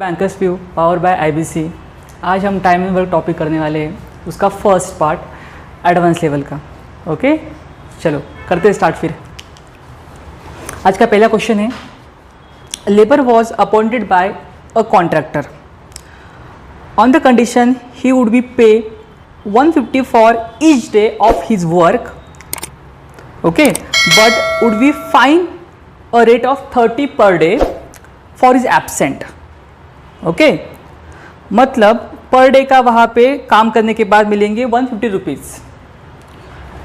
Bankers view power bye IBC. आज हम time and work topic करने वाले हैं, उसका फर्स्ट पार्ट एडवांस लेवल का। ओके, चलो करते हैं स्टार्ट। फिर आज का पहला क्वेश्चन है, labour was appointed by a contractor on the condition he would be पे 150 for each day of his work, okay, but would be fine a rate of 30 per day for is absent. Okay, मतलब per day का वहाँ पे काम करने के बाद मिलेंगे 150 रुपीज़,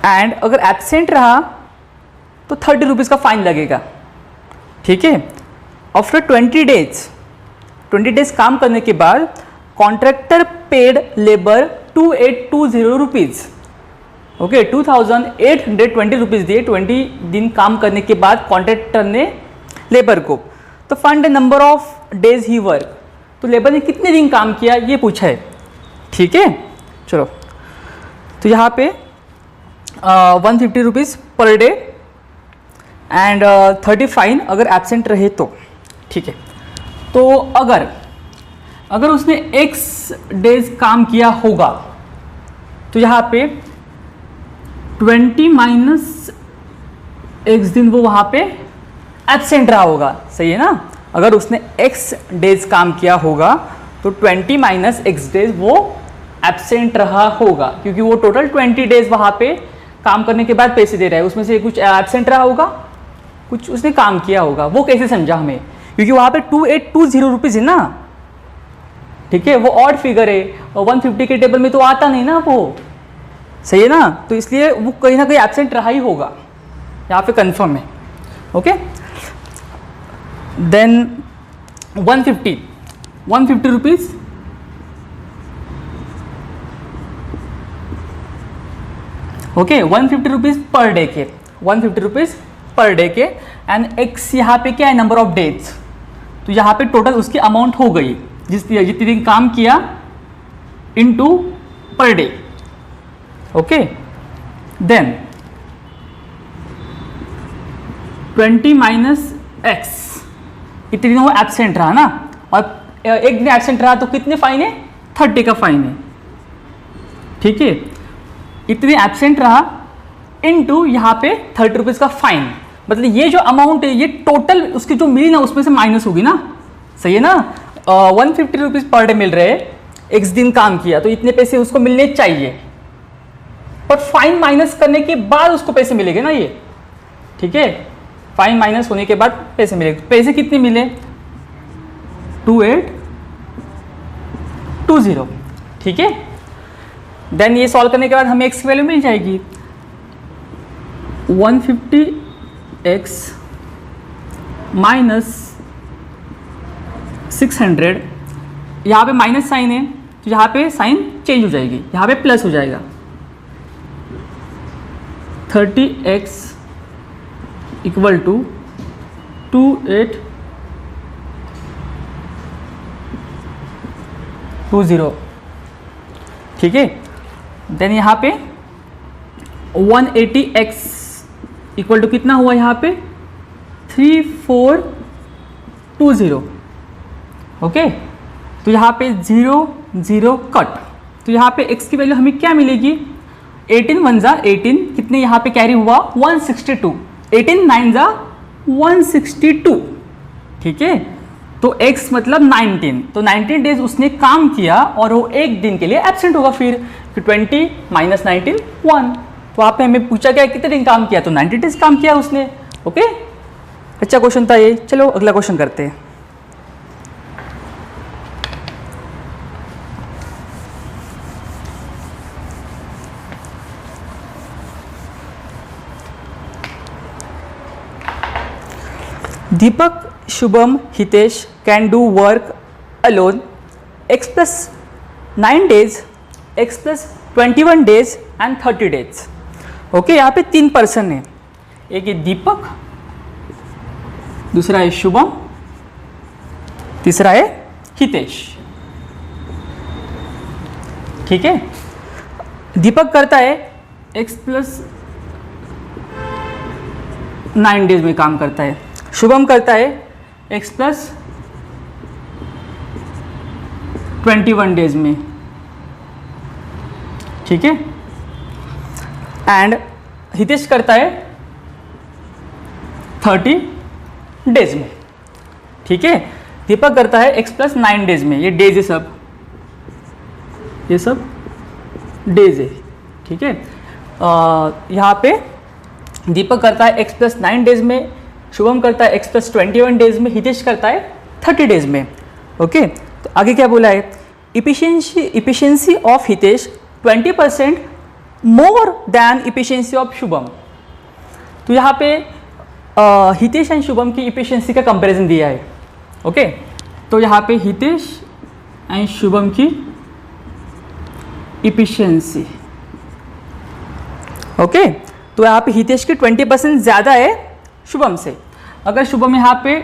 एंड अगर एब्सेंट रहा तो 30 रुपीज़ का फाइन लगेगा। ठीक है, आफ्टर 20 डेज काम करने के बाद contractor paid labour 2820 rupees. Okay, 2820 rupees दिए 20 दिन काम करने के बाद कॉन्ट्रैक्टर ने लेबर को। तो find the number of days he work, तो लेबर ने कितने दिन काम किया ये पूछा है। ठीक है, चलो तो यहाँ पे 150 rupees per day and 30 fine अगर एब्सेंट रहे तो। ठीक है, तो अगर उसने x डेज काम किया होगा तो यहाँ पे 20 माइनस x दिन वो वहाँ पे एब्सेंट रहा होगा। सही है ना, अगर उसने x डेज काम किया होगा तो 20 माइनस x डेज वो एब्सेंट रहा होगा, क्योंकि वो टोटल 20 डेज वहाँ पे काम करने के बाद पैसे दे रहा है, उसमें से कुछ एब्सेंट रहा होगा, कुछ उसने काम किया होगा। वो कैसे समझा हमें, क्योंकि वहाँ पे 2820 रुपीज़ है ना। ठीक है, वो ऑड फिगर है और 150 के टेबल में तो आता नहीं ना वो। सही है ना, तो इसलिए वो कहीं ना कहीं एब्सेंट रहा ही होगा, यहाँ पे कंफर्म है। Okay, then 150 rupees okay, 150 rupees per day के, 150 रुपीज़ पर डे के, एंड एक्स यहाँ पे क्या है, नंबर ऑफ डेज। तो यहाँ पे टोटल उसकी अमाउंट हो गई जितने दिन काम किया into per day. Okay, then 20 minus X, इतने दिन वो एब्सेंट रहा ना, और एक दिन एब्सेंट रहा तो कितने फाइन है, 30 का फाइन है। ठीक है, इतने एब्सेंट रहा इनटू यहाँ पे 30 रुपीज़ का फाइन, मतलब ये जो अमाउंट है ये टोटल उसकी जो मिली ना उसमें से माइनस होगी ना। सही है ना, 150 रुपीज़ पर डे मिल रहे हैं, x दिन काम किया तो इतने पैसे उसको मिलने चाहिए, पर फाइन माइनस करने के बाद उसको पैसे मिलेंगे ना ये। ठीक है, फाइन माइनस होने के बाद पैसे मिलेंगे। पैसे कितने मिले, 2820। ठीक है, देन ये सॉल्व करने के बाद हमें x की वैल्यू मिल जाएगी 150x माइनस 600। यहाँ पे माइनस साइन है तो यहाँ पे साइन चेंज हो जाएगी, यहाँ पे प्लस हो जाएगा। 30x equal to 2820। ठीक है, देन यहाँ पे 180x इक्वल टू कितना हुआ, यहाँ पे 3420। ओके, तो यहाँ पे 0 कट, तो यहाँ पे x की वैल्यू हमें क्या मिलेगी, 18 1 जा 18, कितने यहाँ पे कैरी हुआ 162, 18 9 जा 162। ठीक है, तो x मतलब 19, तो 19 डेज उसने काम किया और वो एक दिन के लिए एब्सेंट होगा। फिर 20 माइनस 19 1, तो आप हमें पूछा क्या कितने दिन काम किया, तो 90 डेज काम किया उसने। ओके, अच्छा क्वेश्चन था ये। चलो अगला क्वेश्चन करते हैं। Deepak, Shubham, Hitesh can do work alone x plus 9 days, x plus 21 days and 30 days. Okay, यहाँ पे 3 पर्सन है, एक है दीपक, दूसरा है शुभम, तीसरा है हितेश। ठीक है, दीपक करता है x प्लस 9 डेज में काम करता है, शुभम करता है x प्लस 21 डेज में, ठीक है। एंड हितेश करता है 30 डेज में, ठीक है। दीपक करता है x+9 डेज में, ये डेज है सब, ये सब डेज है, ठीक है। यहाँ पे दीपक करता है x+9 डेज में, शुभम करता है x+21 डेज में, हितेश करता है 30 डेज में, ओके। तो आगे क्या बोला है, efficiency of Hitesh 20% more than efficiency of Shubham. तो यहाँ पे हितेश एंड शुभम की इफिशियंसी का कंपैरिजन दिया है, ओके। तो यहाँ पे हितेश एंड शुभम की इफिशियंसी, ओके। तो यहाँ पे हितेश की 20% ज़्यादा है शुभम से। अगर शुभम यहाँ पे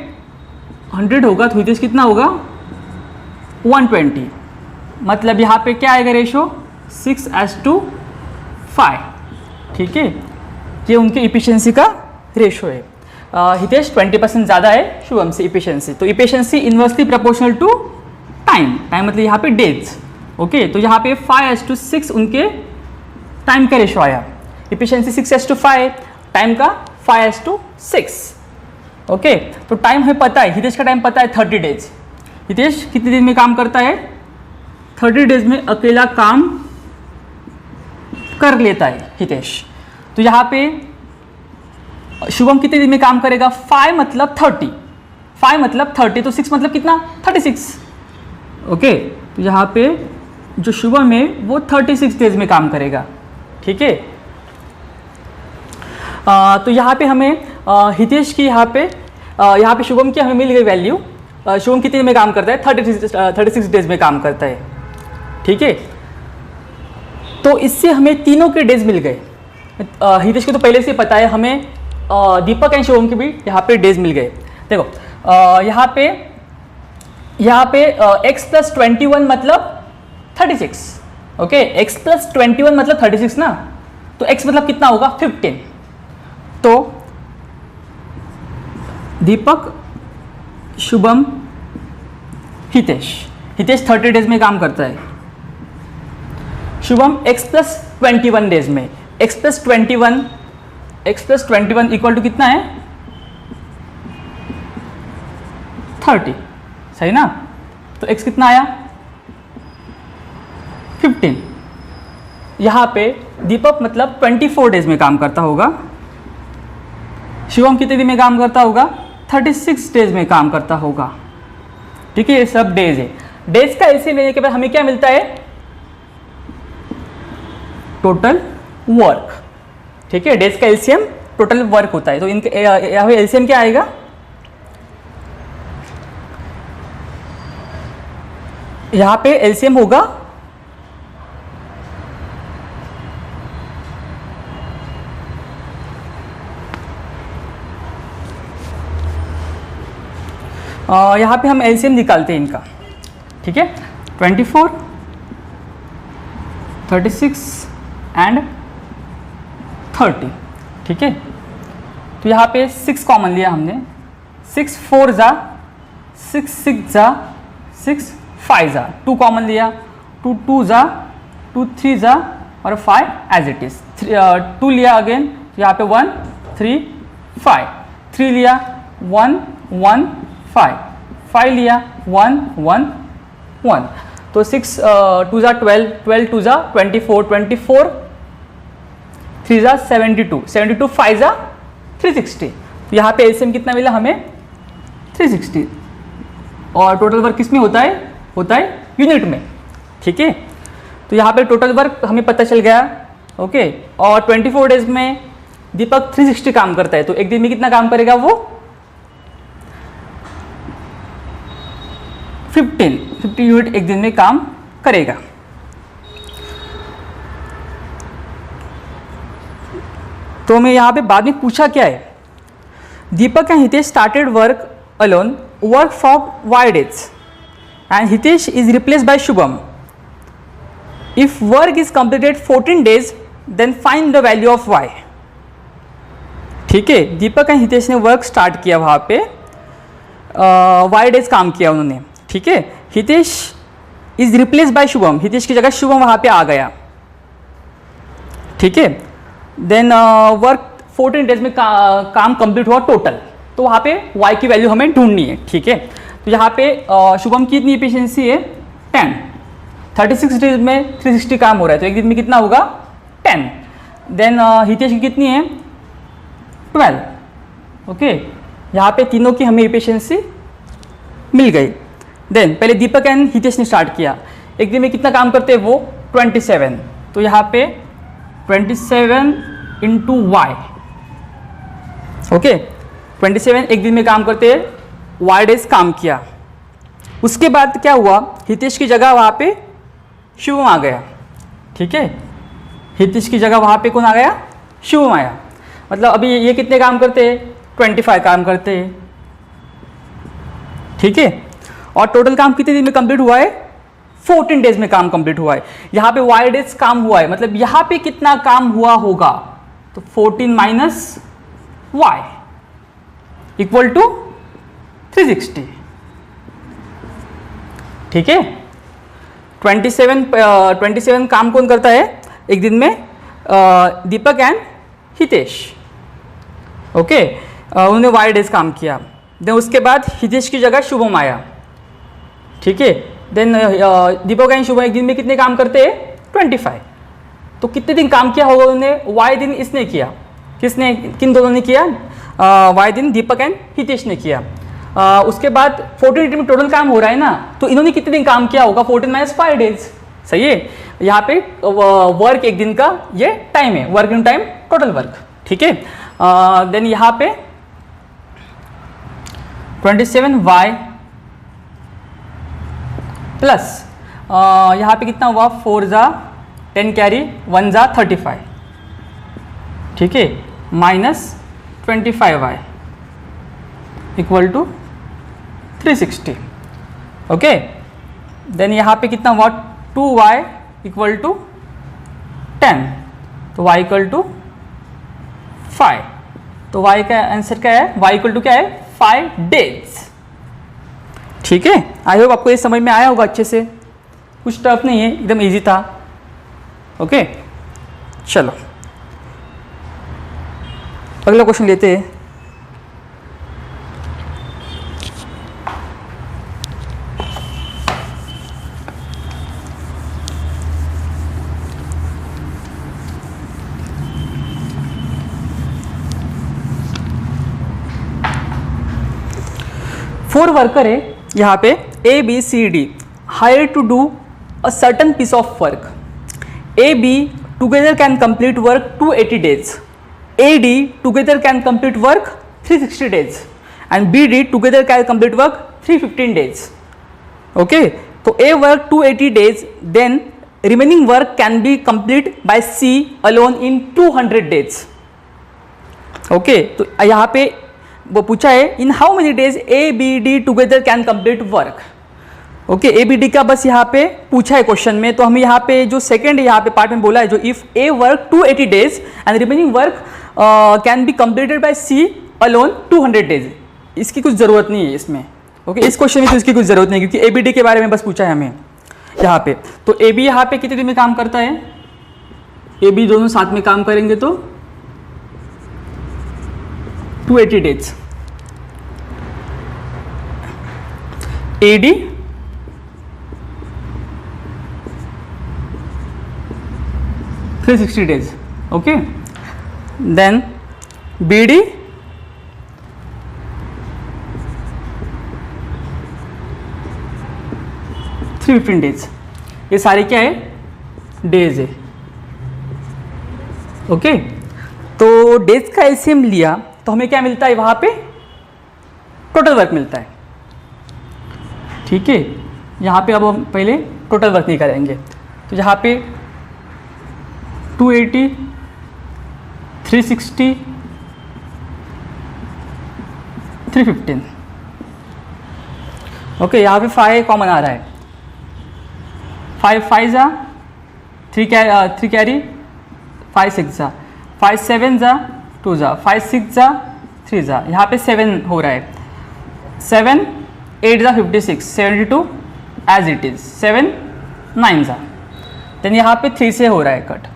100 होगा तो हितेश कितना होगा 120, मतलब यहाँ पे क्या आएगा रेशो 6:5, ठीक है। ये उनके इफिशियंसी का रेशो है। हितेश 20% ज़्यादा है शुभम से इफिशियंसी। तो efficiency inversely proportional to time, time मतलब यहाँ पे डेज, ओके। तो यहाँ पे 5:6 उनके टाइम का रेशो आया। इफिशियंसी 6:5, टाइम का 5:6, ओके। तो टाइम हमें पता है, हितेश का टाइम पता है 30 डेज। हितेश कितने दिन में काम करता है, 30 डेज में अकेला काम कर लेता है हितेश। तो यहाँ पे शुभम कितने दिन में काम करेगा, 5 मतलब 30, 5 मतलब 30, तो 6 मतलब कितना 36, ओके। तो यहाँ पे जो शुभम है वो 36 डेज में काम करेगा, ठीक है। तो यहाँ पे हमें हितेश की यहाँ पे शुभम की हमें मिल गई वैल्यू। शुभम कितने दिन में काम करता है, 36 डेज में काम करता है, ठीक है। तो इससे हमें तीनों के डेज मिल गए। हितेश को तो पहले से पता है, हमें दीपक एंड शुभम के भी यहाँ पे डेज मिल गए। देखो यहाँ पे x+21 मतलब 36, ओके। x+21 मतलब 36 ना, तो x मतलब कितना होगा 15। तो दीपक, शुभम, हितेश 30 डेज में काम करता है, शुभम x+21 डेज में। x+21 इक्वल टू कितना है 30, सही ना। तो x कितना आया 15। यहाँ पे दीपक मतलब 24 डेज में काम करता होगा, शिवम कितने दिन में काम करता होगा 36 डेज में काम करता होगा, ठीक है। ये सब डेज है। डेज का एलसीएम लेने के बाद हमें क्या मिलता है, टोटल वर्क, ठीक है। डेज का एलसीएम टोटल वर्क होता है। तो इनके यहाँ पे एलसीएम क्या आएगा, यहाँ पे एलसीएम होगा यहाँ पे हम एलसीएम निकालते हैं इनका, ठीक है। 24, 36 एंड 30, ठीक है। तो यहाँ पे 6 कॉमन लिया हमने, 6 4 जा 6 6 जा 6 5 जा, 2 कॉमन लिया, 2 2 जा 2 3 जा और 5 एज इट इज। 2 लिया अगेन, यहाँ पे 1 3 5, 3 लिया 1 1 5, 5 लिया 1 1 1। तो 6 2 जा 12, 12 2 जा 24, 24 3 जा 72, 72 5 जा 360। तो यहाँ पे एलसीएम कितना मिला हमें 360। और टोटल वर्क किस में होता है यूनिट में, ठीक है। तो यहाँ पे टोटल वर्क हमें पता चल गया, ओके। और 24 डेज में दीपक 360 काम करता है, तो एक दिन में कितना काम करेगा वो 50 यूनिट एक दिन में काम करेगा। तो मैं यहाँ पे बाद में पूछा क्या है, Deepak and Hitesh started work alone, work for y days and Hitesh is replaced by Shubham. If work is completed 14 days then find the value of y. ठीक है, दीपक एंड हितेश ने वर्क स्टार्ट किया, वहाँ पे y days काम किया उन्होंने, ठीक है। Hitesh is replace by Shubham, Hitesh की जगह शुभम वहाँ पे आ गया, ठीक है। देन वर्क 14 डेज में काम कंप्लीट हुआ टोटल, तो वहाँ पे y की वैल्यू हमें ढूंढनी है, ठीक है। तो यहाँ पे शुभम की इतनी एफिशिएंसी है 10, 36 डेज में 360 काम हो रहा है, तो एक दिन में कितना होगा 10। देन हितेश की कितनी है 12, ओके। यहाँ पे तीनों की हमें एफिशिएंसी मिल गई। देन पहले दीपक एंड हितेश ने स्टार्ट किया, एक दिन में कितना काम करते हैं वो 27, तो यहाँ पे 27 इंटू वाई, ओके। 27 एक दिन में काम करते हैं, वाई डेज काम किया। उसके बाद क्या हुआ, हितेश की जगह वहाँ पे शुभम आ गया, ठीक है। हितेश की जगह वहाँ पे कौन आ गया, शुभम आया। मतलब अभी ये कितने काम करते हैं, 25 काम करते हैं, ठीक है। और टोटल काम कितने दिन में कंप्लीट हुआ है, 14 डेज में काम कंप्लीट हुआ है। यहाँ पे वाई डेज काम हुआ है, मतलब यहाँ पे कितना काम हुआ होगा, तो 14 माइनस वाई इक्वल टू 360, ठीक है। 27 काम कौन करता है एक दिन में, दीपक एंड हितेश, ओके। उन्होंने वाई डेज काम किया। देन उसके बाद हितेश की जगह शुभम आया, ठीक है। देन दीपक एंड शुभम एक दिन में कितने काम करते हैं 25, तो कितने दिन काम किया होगा उन्होंने, वाई दिन इसने किया, किसने, किन दोनों ने किया, वाई दिन दीपक एंड हितेश ने किया। उसके बाद 14 डेज में टोटल काम हो रहा है ना, तो इन्होंने कितने दिन काम किया होगा, 14 माइनस 5 डेज, सही है। यहाँ पे वर्क एक दिन का ये टाइम है, work in time total work, ठीक है। देन यहाँ पे 27y प्लस यहाँ पे कितना हुआ, 4 जा 10 कैरी 1 जा 35, ठीक है, minus 25y equal to 360, okay. Then यहाँ पे कितना हुआ, 2y इक्वल टू 10, तो y इक्वल टू 5, तो y का आंसर क्या है, y इक्वल टू क्या है 5 डेज, ठीक है। आई होप आपको ये समझ में आया होगा अच्छे से, कुछ टफ नहीं है, एकदम इजी था, ओके। चलो अगला क्वेश्चन लेते हैं। फोर वर्कर है यहाँ पे A B C D, hire to do a certain piece of work. A B together can complete work 280 days, A D together can complete work 360 days and B D together can complete work 315 days, okay. तो A work 280 days, then remaining work can be complete by C alone in 200 days, okay. तो यहाँ पे वो पूछा है in how many days A B D together can complete work, okay. A B D का बस यहाँ पे पूछा है क्वेश्चन में, तो हमें यहाँ पे जो सेकंड यहाँ पे पार्ट में बोला है, जो if A work 280 days and remaining work can be completed by C alone 200 days, इसकी कुछ ज़रूरत नहीं है इसमें, ओके। इस क्वेश्चन में तो इसकी कुछ ज़रूरत नहीं, क्योंकि ए बी डी के बारे में बस पूछा है हमें यहाँ पे। तो ए बी यहाँ पे कितने दिन में काम करता है, ए बी दोनों साथ में काम करेंगे तो 280 days, A D 360 days, okay. Then B D 315 days, ये सारे क्या है डेज है, ओके। तो डेज का एलसीएम लिया तो हमें क्या मिलता है, वहाँ पे टोटल वर्क मिलता है, ठीक है। यहाँ पे अब हम पहले टोटल वर्क नहीं करेंगे, तो यहाँ पे 280, 360, 315, ओके। यहाँ पे 5 कॉमन आ रहा है, 5 5 जा 3 कैरी 5 6 जा 5 7 जा 2 जा 5 6 जा 3 जा, यहाँ पे 7 हो रहा है, 7 8 जा 56, 72 एज इट इज, 7 9 जा, देन यहाँ पे 3 से हो रहा है कट,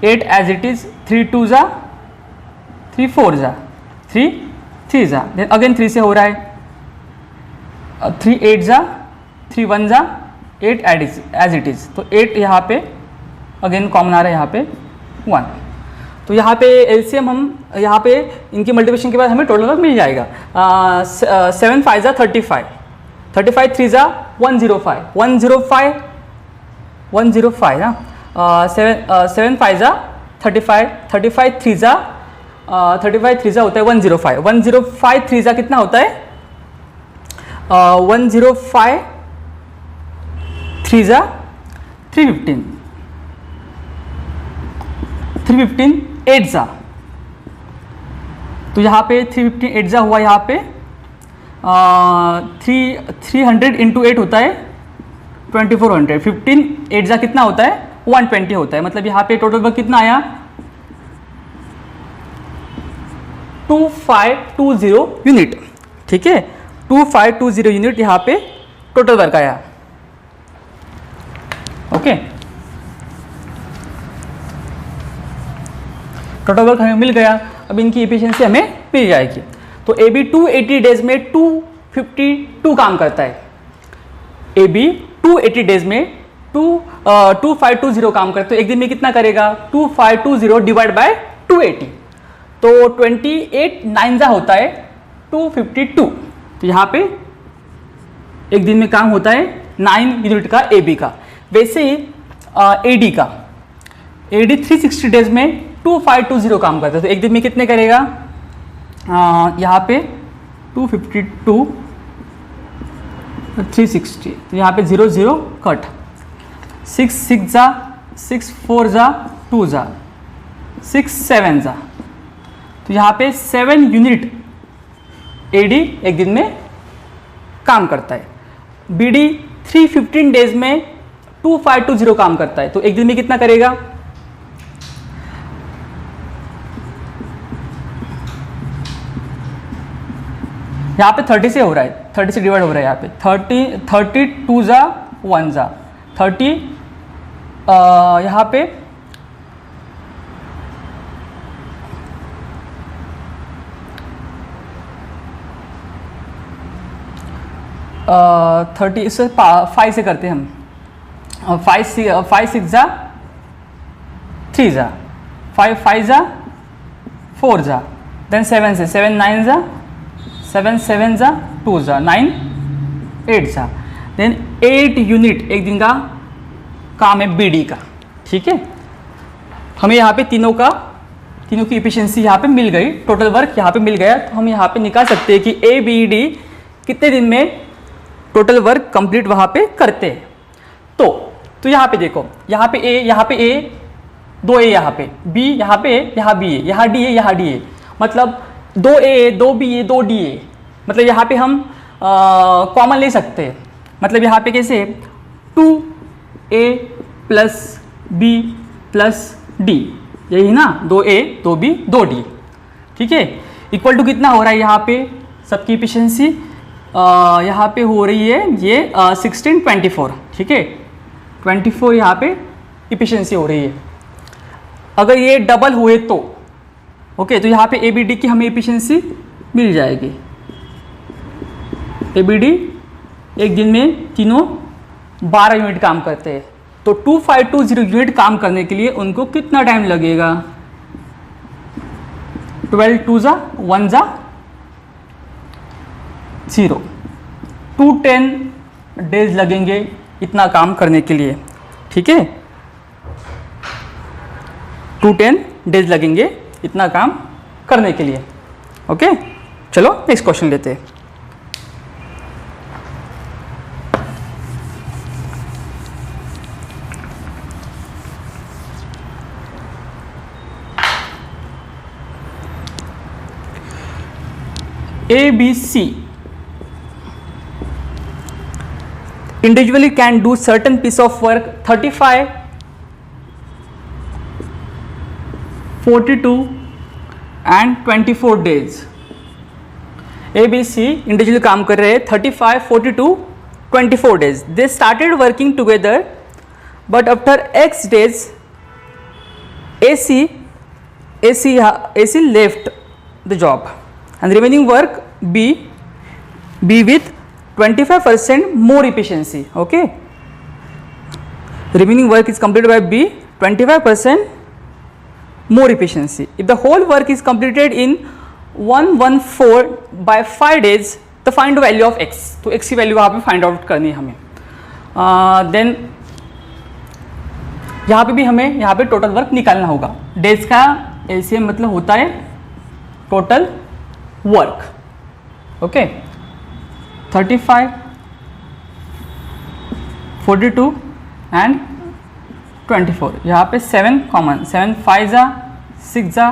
8 एज इट इज, 3 2 जा, 3 4 जा, 3 3 जा, देन अगेन 3 से हो रहा है, 3 8 जा, 3 1 जा, 8 एज इट इज, तो 8 यहाँ पे अगेन कॉमन आ रहा है, यहाँ पे 1। तो यहाँ पे एलसीएम हम यहाँ पे इनकी मल्टीप्लिकेशन के बाद हमें टोटल मिल जाएगा 7 5 जा 35, 35 3 जा 105, 105 ना, 7 5 जा 35, 35 3 जा होता है 105, 105 3 जा कितना होता है 105 3 जा 315, 315 8 जा, तो यहाँ पे 315 8 जा हुआ, यहाँ पे 300 इंटू 8 होता है 2400, 15 8 जा कितना होता है 120 होता है, मतलब यहाँ पे टोटल वर्क कितना आया 2520 यूनिट, ठीक है 2520 यूनिट यहाँ पे टोटल वर्क आया। ओके, टोटल वर्क हमें मिल गया, अब इनकी एफिशिएंसी हमें मिल जाएगी। तो ए बी 280 डेज में 252 काम करता है, ए बी 280 डेज में 2520 काम करता है, तो एक दिन में कितना करेगा 2520 डिवाइड बाय 280, तो 28 9 जा होता है 252, तो यहाँ पे एक दिन में काम होता है 9 यूनिट का ए बी का। वैसे ही ए डी का, ए डी 360 डेज में 2520 काम करता है, तो एक दिन में कितने करेगा यहाँ पे 252 360, तो यहाँ पे 0 0 कट, 6 6 जा, 6 4 जा, 2 जा, 6 7 जा, तो यहाँ पे 7 यूनिट एडी एक दिन में काम करता है। बीडी 315 डेज में 2520 काम करता है, तो एक दिन में कितना करेगा यहाँ पे 30 से हो रहा है, 30 से डिवाइड हो रहा है, यहाँ पे 32 जा 1 जा 30, यहाँ पे 30, इससे 5 से करते हैं हम, 5 6 जा 3 जा, 5 5 जा 4 जा, देन 7 से 7 9 जा, 7 7 जा 2 जा, 9 8 जा, देन 8 यूनिट एक दिन का काम है बीडी का, ठीक है। हमें यहाँ पे तीनों की एफिशिएंसी यहाँ पे मिल गई, टोटल वर्क यहाँ पे मिल गया, तो हम यहाँ पे निकाल सकते हैं कि ए बी डी कितने दिन में टोटल वर्क कंप्लीट वहाँ पे करते हैं। तो यहाँ पे देखो, यहाँ पे ए 2 ए, यहाँ पे बी, यहाँ पे ए, यहाँ बी ए, यहाँ डी ए, यहाँ डी ए, मतलब 2 ए 2 बी ए 2 डी ए, मतलब यहाँ पे हम कॉमन ले सकते हैं, मतलब यहाँ पे कैसे 2 ए प्लस बी प्लस डी, यही ना 2 ए 2 बी 2 डी, ठीक है, इक्वल टू कितना हो रहा है यहाँ पे सबकी एफिशिएंसी यहाँ पे हो रही है ये 16 24, ठीक है 24 यहाँ पे एफिशिएंसी हो रही है। अगर ये डबल हुए तो ओके, तो यहाँ पे ए बी डी की हमें एफिशिएंसी मिल जाएगी। ए बी डी एक दिन में तीनों 12 यूनिट काम करते हैं, तो 2520 यूनिट काम करने के लिए उनको कितना टाइम लगेगा 12 2 जा 1 जा 0, 210 डेज लगेंगे इतना काम करने के लिए, ठीक है 210 डेज लगेंगे इतना काम करने के लिए। ओके, चलो नेक्स्ट क्वेश्चन लेते हैं। A, B, C individually can do certain piece of work 35, 42 and 24 days। A, B, C individually काम कर रहे हैं 35, 42, 24 days। They started working together but after x days AC left the job and remaining work B with 25% more efficiency. Okay, remaining work is completed by B 25% more efficiency. If the whole work is completed in 114 by 5 days, तो find the value of x. तो x की value यहाँ पे find out करनी है हमें. Then यहाँ पे भी हमें यहाँ पे टोटल वर्क निकालना होगा. डेज का एलसीएम मतलब होता है टोटल वर्क. Okay, 35, 42 and 24. यहाँ पे 7 कॉमन, 7 5 जा 6 जा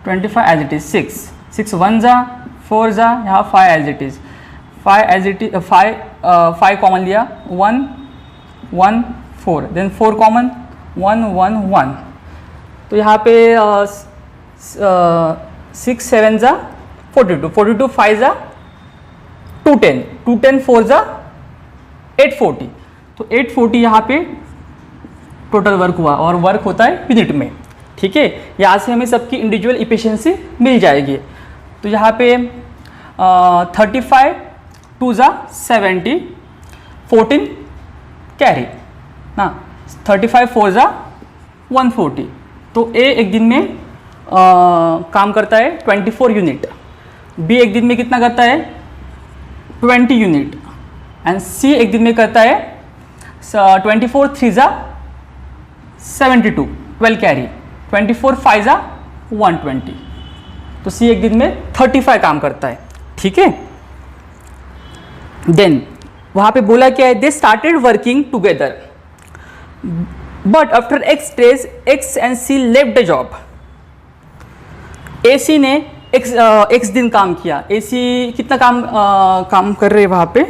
25 एज इट इज, 6 1 जा 4 जा, यहाँ 5 as it is, 5 as it is, 5 common लिया, 1 1 4, देन 4 कॉमन 1 1 1. तो यहाँ पे 6 7 जा 42, 42 5 जा 210, 210 4 जा 840. तो 840 यहाँ पे टोटल वर्क हुआ और वर्क होता है मिनट में. ठीक है, यहाँ से हमें सबकी इंडिविजुअल इफिशिएंसी मिल जाएगी. तो यहाँ पे 35 2 जा 70, 14 कैरी ना, 35 4 जा 140. तो ए एक दिन में काम करता है 24 यूनिट, बी एक दिन में कितना करता है 20 यूनिट, एंड सी एक दिन में करता है 24 3 जा 72, 12 कैरी, 24 5 जा 120. तो सी एक दिन में 35 काम करता है. ठीक है, देन वहाँ पे बोला क्या है, they started working together but after x days x and C left the job. AC ने x दिन काम किया. AC कितना काम कर रहे हैं वहाँ पे,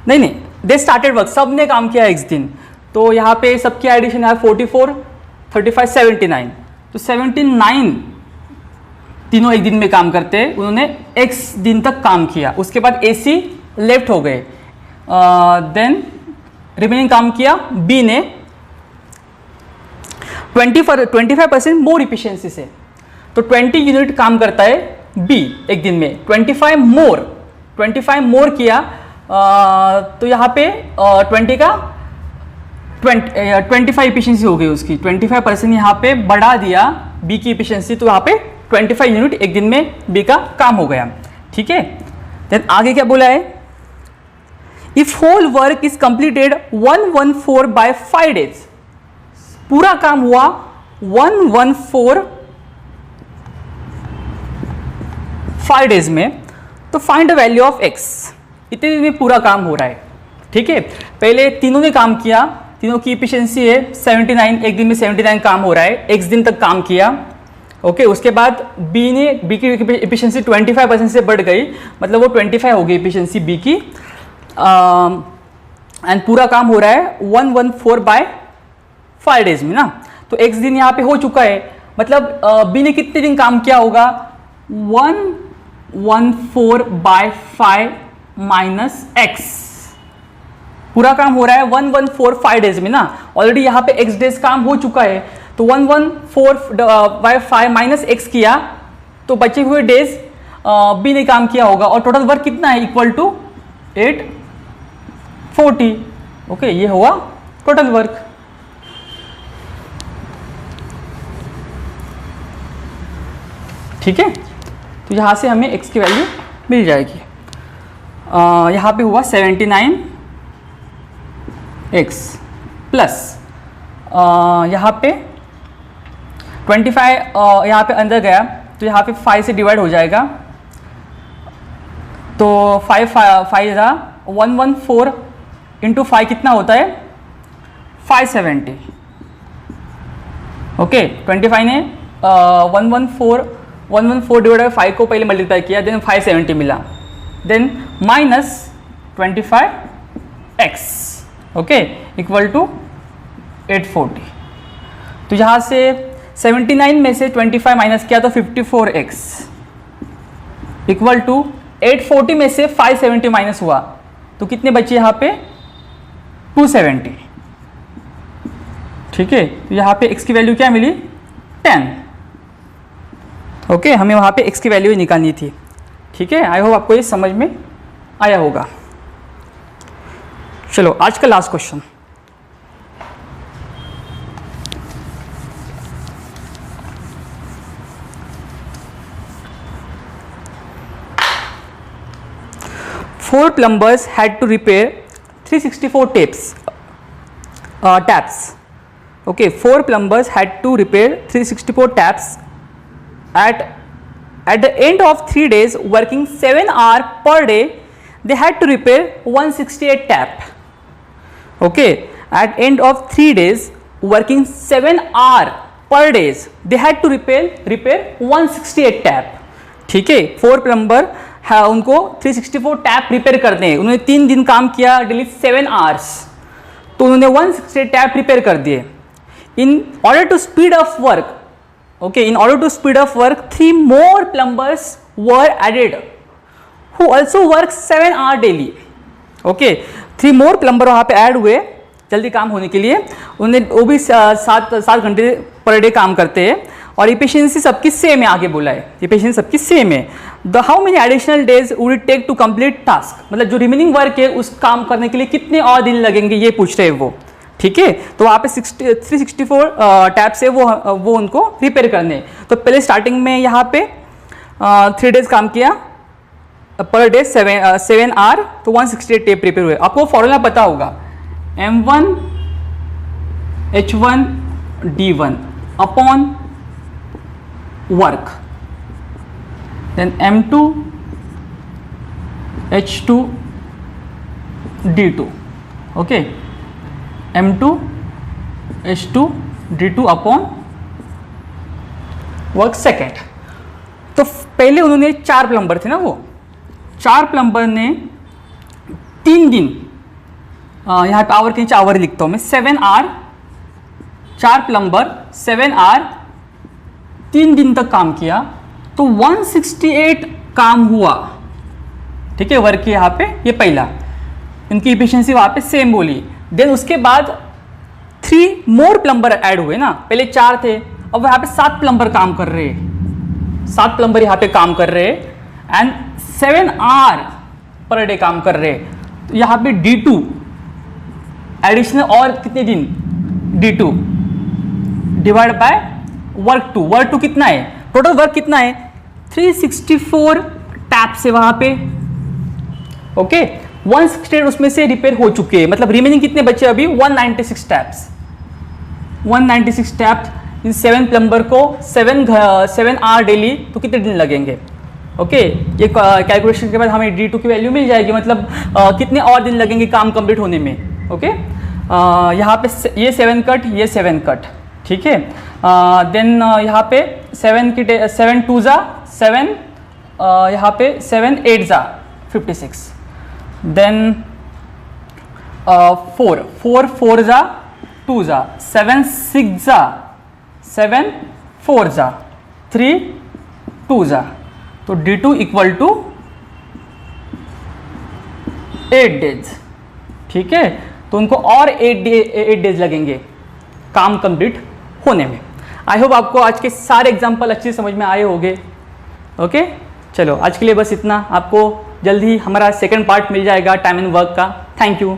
नहीं दे स्टार्टेड वर्क, सब ने काम किया x दिन. तो यहाँ पे सबकी एडिशन है 44 35 79. तो 79 तीनों एक दिन में काम करते हैं, उन्होंने x दिन तक काम किया. उसके बाद AC लेफ्ट हो गए. देन रिमेनिंग काम किया B ने 25% मोर इफिशिएंसी से. तो 20 यूनिट काम करता है B एक दिन में. 25 मोर किया. तो यहाँ पे 20 का 25 इफिशिएंसी हो गई उसकी. 25% यहाँ पे बढ़ा दिया B की इफिशिएंसी. तो यहाँ पे 25 यूनिट एक दिन में B का काम हो गया. ठीक है, देन आगे क्या बोला है, if whole work is completed 114 by 5 days. पूरा काम हुआ 114 5 days में. तो find the value of x. इतने दिन में पूरा काम हो रहा है. ठीक है, पहले तीनों ने काम किया, तीनों की इफिशिएंसी है 79, एक दिन में 79 काम हो रहा है, x दिन तक काम किया. ओके, उसके बाद B की इफिशिएंसी 25% से बढ़ गई, मतलब वो 25 हो गई इफिशिएंसी B की. एंड पूरा काम हो रहा है 114 बाय 5 days में ना. तो x दिन यहाँ पे हो चुका है, मतलब B ने कितने दिन काम किया होगा, 114 बाय 5 माइनस x. पूरा काम हो रहा है 114 5 days में ना. ऑलरेडी यहाँ पे x डेज काम हो चुका है. तो 114 बाय 5 माइनस x किया, तो बचे हुए डेज B ने काम किया होगा. और टोटल वर्क कितना है, इक्वल टू 840. ओके, ये हुआ टोटल वर्क. ठीक है, तो यहाँ से हमें x की वैल्यू मिल जाएगी. यहाँ पे हुआ 79x प्लस यहाँ पे 25 यहाँ पे अंदर गया, तो यहाँ पे 5 से डिवाइड हो जाएगा. तो 5 जा 114 इंटू 5 कितना होता है 570. ओके, 25 ने 114 डिवाइड बाई 5 को पहले मल्टीप्लाई किया, देन 570 मिला, then minus 25x. Okay, equal to 840. तो यहाँ से 79 में से 25 माइनस किया तो 54x इक्वल टू 840 में से 570 माइनस हुआ तो कितने बचे यहाँ पे 270. ठीक है, तो यहाँ पे x की वैल्यू क्या मिली 10। ओके, हमें वहाँ पे x की वैल्यू निकालनी थी। ठीक है, आई होप आपको ये समझ में आया होगा। चलो आज का last question. Four plumbers had to repair 364 taps. Okay, 4 plumbers had to repair 364 taps at the end of 3 days working 7 hours per day. They had to repair 168 tap. Okay, at end of 3 days working 7 hours per days they had to repair 168 tap. ठीक है, 4 plumber है, उनको 364 tap repair करने हैं। उन्होंने 3 दिन काम किया, डेली 7 आवर्स, तो उन्होंने 168 टैप रिपेयर कर दिए। In order to speed up work, okay, in order to speed up work 3 more plumbers were added who also work 7 hour daily. Okay, 3 more plumber वहाँ पे ऐड हुए जल्दी काम होने के लिए। उन्हें वो भी 7 घंटे पर डे काम करते हैं और एफिशिएंसी सबकी सेम है। आगे बोला है एफिशिएंसी सबकी सेम है। The how many additional days would it take to complete task, मतलब जो रिमेनिंग वर्क है उस काम करने के लिए कितने और दिन लगेंगे ये पूछ रहे हैं वो। ठीक है, तो वहाँ पे 364 टैप से वो उनको रिपेयर करने। तो पहले स्टार्टिंग में यहाँ पे 3 डेज काम किया, पर डे 7 आवर, तो 168 टैप रिपेयर हुए। आपको फॉर्मूला पता होगा, M1 H1 D1 upon work, then M2 H2 D2, okay, M2 H2 D2 upon work second. तो पहले उन्होंने 4 प्लम्बर थे ना, वो 4 प्लम्बर ने 3 दिन, यहाँ पे आवर के नीचे आवर लिखता हूँ मैं, 7 आवर, 4 प्लम्बर 7 आवर 3 दिन तक काम किया, तो 168 काम हुआ। ठीक है, वर्क यहाँ पे ये पहला, इनकी एफिशिएंसी वहाँ पे सेम बोली। देन उसके बाद 3 मोर प्लम्बर ऐड हुए ना, पहले 4 थे, अब यहाँ पे 7 प्लम्बर काम कर रहे हैं, 7 प्लम्बर यहाँ पे काम कर रहे हैं एंड 7 आवर पर डे काम कर रहे हैं। तो यहाँ पे D2 एडिशनल और कितने दिन, D2 divide by work 2। Work 2 कितना है, टोटल वर्क कितना है 364 टैप से वहां पे। ओके, 168 उसमें से रिपेयर हो चुके हैं, मतलब रिमेनिंग कितने बचे अभी 196 टैप्स। 196 टैप्स इन 7 प्लम्बर को 7 आवर डेली, तो कितने दिन लगेंगे। ओके, ये कैलकुलेशन के बाद हमें D2 की वैल्यू मिल जाएगी, मतलब कितने और दिन लगेंगे काम कंप्लीट होने में। ओके, यहाँ पे ये 7 कट, ये 7 कट। ठीक है, देन यहाँ पे 7 2 जा 7, यहाँ पे 7 8 जा 56, देन 4 जा 2 जा 7 6 जा 7 4 जा 3 2 जा, तो D2 इक्वल टू 8 डेज। ठीक है, तो उनको और 8 डेज लगेंगे काम कंप्लीट होने में। आई होप आपको आज के सारे एग्जाम्पल अच्छे समझ में आए होंगे। ओके, चलो आज के लिए बस इतना। आपको जल्द ही हमारा सेकंड पार्ट मिल जाएगा टाइम एंड वर्क का। Thank you.